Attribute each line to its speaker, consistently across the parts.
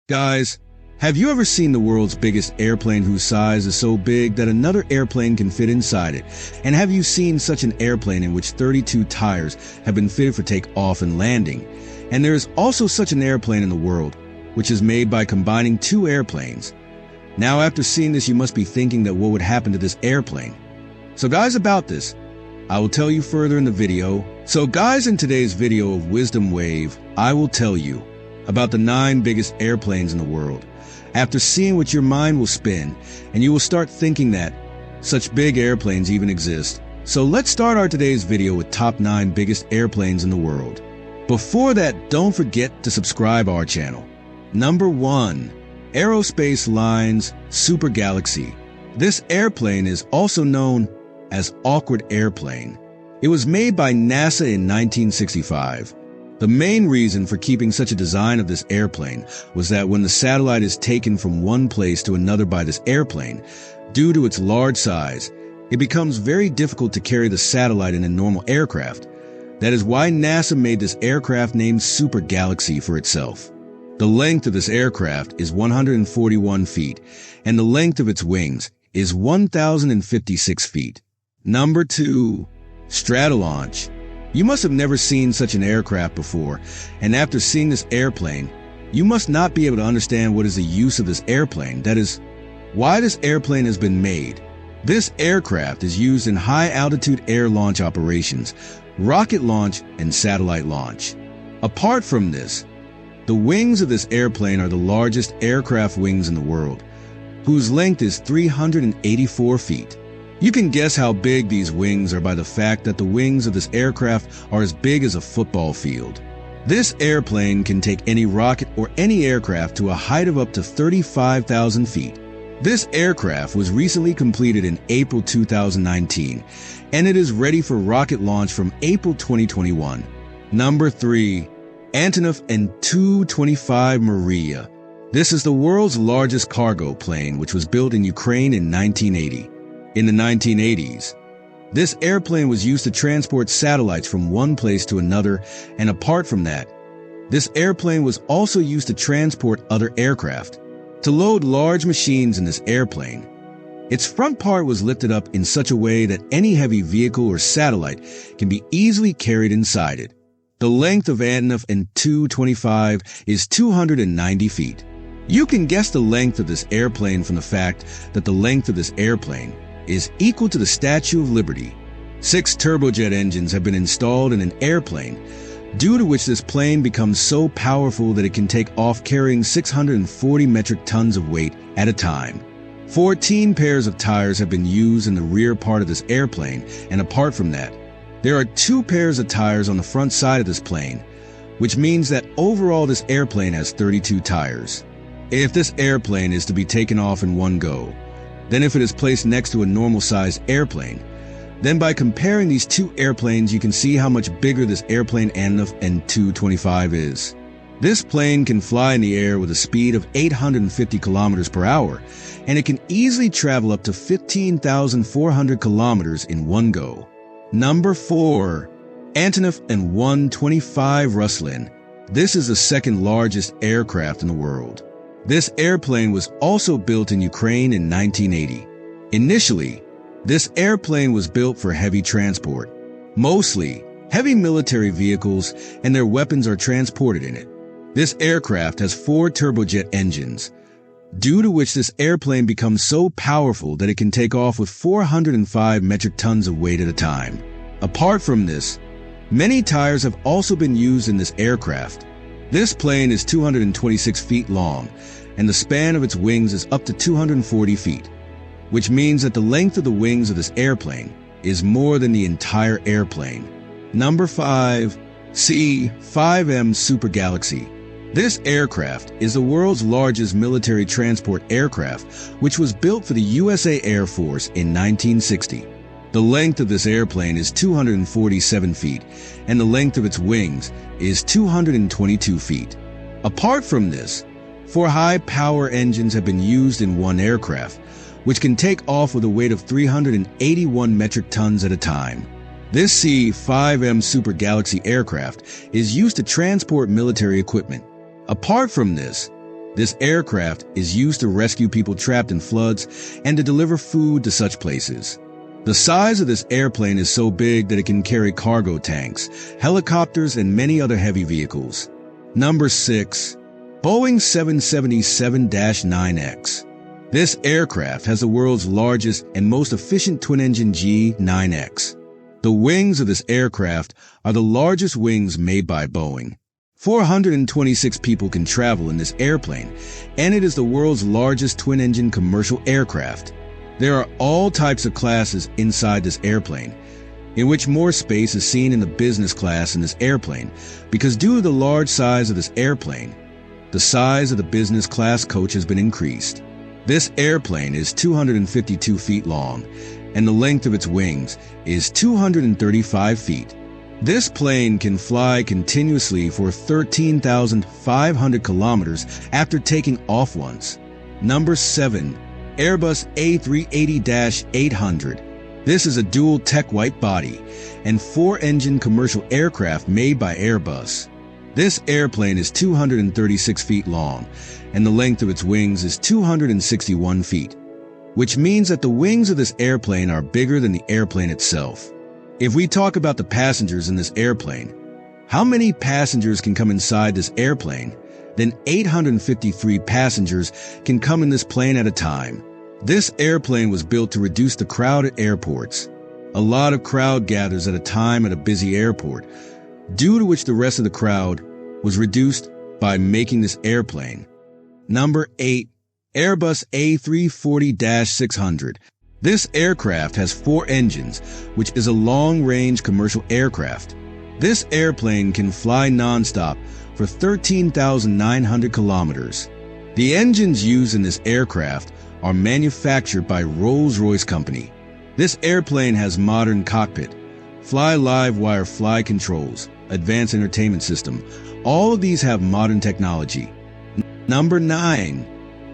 Speaker 1: Guys, have you ever seen the world's biggest airplane whose size is so big that another airplane can fit inside it? And have you seen such an airplane in which 32 tires have been fitted for takeoff and landing? And there is also such an airplane in the world, which is made by combining two airplanes. Now, after seeing this, you must be thinking that what would happen to this airplane. So guys, about this, I will tell you further in the video. So guys, in today's video of Wisdom Wave, I will tell you about the 9 biggest airplanes in the world. After seeing what, your mind will spin, and you will start thinking that such big airplanes even exist. So let's start our today's video with top 9 biggest airplanes in the world. Before that, don't forget to subscribe our channel. Number 1. Aerospace Line's Super Galaxy. This airplane is also known as Awkward Airplane. It was made by NASA in 1965. The main reason for keeping such a design of this airplane was that when the satellite is taken from one place to another by this airplane, due to its large size, it becomes very difficult to carry the satellite in a normal aircraft. That is why NASA made this aircraft named Super Galaxy for itself. The length of this aircraft is 141 feet, and the length of its wings is 1,056 feet. Number 2. Stratolaunch. You must have never seen such an aircraft before, and after seeing this airplane, you must not be able to understand what is the use of this airplane, that is, why this airplane has been made. This aircraft is used in high-altitude air launch operations, rocket launch, and satellite launch. Apart from this, the wings of this airplane are the largest aircraft wings in the world, whose length is 384 feet. You can guess how big these wings are by the fact that the wings of this aircraft are as big as a football field. This airplane can take any rocket or any aircraft to a height of up to 35,000 feet. This aircraft was recently completed in April 2019, and it is ready for rocket launch from April 2021. Number 3. Antonov Tu-25 Maria. This is the world's largest cargo plane, which was built in Ukraine in 1980. In the 1980s, this airplane was used to transport satellites from one place to another, and apart from that, this airplane was also used to transport other aircraft. To load large machines in this airplane, its front part was lifted up in such a way that any heavy vehicle or satellite can be easily carried inside it. The length of Antonov Tu-25 is 290 feet. You can guess the length of this airplane from the fact that the length of this airplane is equal to the Statue of Liberty. 6 turbojet engines have been installed in an airplane, due to which this plane becomes so powerful that it can take off carrying 640 metric tons of weight at a time. 14 pairs of tires have been used in the rear part of this airplane, and apart from that, there are 2 pairs of tires on the front side of this plane, which means that overall this airplane has 32 tires. If this airplane is to be taken off in one go, then if it is placed next to a normal-sized airplane, then by comparing these 2 airplanes, you can see how much bigger this airplane Antonov Tu-25 is. This plane can fly in the air with a speed of 850 kilometers per hour, and it can easily travel up to 15,400 kilometers in one go. Number 4. Antonov Tu-25 Ruslin. This is the second largest aircraft in the world. This airplane was also built in Ukraine in 1980. Initially, this airplane was built for heavy transport. Mostly, heavy military vehicles and their weapons are transported in it. This aircraft has 4 turbojet engines, due to which this airplane becomes so powerful that it can take off with 405 metric tons of weight at a time. Apart from this, many tires have also been used in this aircraft. This plane is 226 feet long, and the span of its wings is up to 240 feet, which means that the length of the wings of this airplane is more than the entire airplane. Number 5. C-5M Super Galaxy. This aircraft is the world's largest military transport aircraft, which was built for the USA Air Force in 1960. The length of this airplane is 247 feet, and the length of its wings is 222 feet. Apart from this, 4 high-power engines have been used in one aircraft, which can take off with a weight of 381 metric tons at a time. This C-5M Super Galaxy aircraft is used to transport military equipment. Apart from this, This aircraft is used to rescue people trapped in floods and to deliver food to such places. The size of this airplane is so big that it can carry cargo tanks, helicopters, and many other heavy vehicles. Number 6. Boeing 777-9X. This aircraft has the world's largest and most efficient twin-engine G9X. The wings of this aircraft are the largest wings made by Boeing. 426 people can travel in this airplane, and it is the world's largest twin-engine commercial aircraft. There are all types of classes inside this airplane, in which more space is seen in the business class in this airplane, because due to the large size of this airplane, the size of the business class coach has been increased. This airplane is 252 feet long, and the length of its wings is 235 feet. This plane can fly continuously for 13,500 kilometers after taking off once. Number 7. Airbus A380-800. This is a dual tech white body and 4-engine commercial aircraft made by Airbus. This airplane is 236 feet long, and the length of its wings is 261 feet, which means that the wings of this airplane are bigger than the airplane itself. If we talk about the passengers in this airplane, how many passengers can come inside this airplane? Then 853 passengers can come in this plane at a time. This airplane was built to reduce the crowd at airports. A lot of crowd gathers at a time at a busy airport, due to which the rest of the crowd was reduced by making this airplane. Number 8. Airbus A340-600. This aircraft has 4 engines, which is a long-range commercial aircraft. This airplane can fly non-stop for 13,900 kilometers. The engines used in this aircraft are manufactured by Rolls-Royce Company. This airplane has modern cockpit, live wire fly controls, advanced entertainment system. All of these have modern technology. Number 9.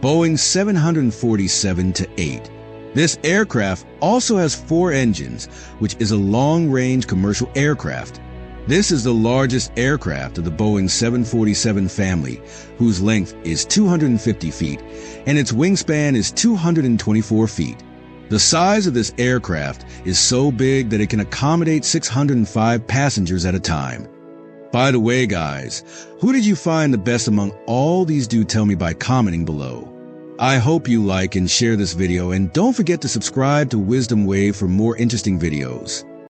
Speaker 1: Boeing 747-8. This aircraft also has 4 engines, which is a long-range commercial aircraft. This is the largest aircraft of the Boeing 747 family, whose length is 250 feet, and its wingspan is 224 feet. The size of this aircraft is so big that it can accommodate 605 passengers at a time. By the way, guys, who did you find the best among all these? Do tell me by commenting below. I hope you like and share this video, and don't forget to subscribe to Wisdom Wave for more interesting videos.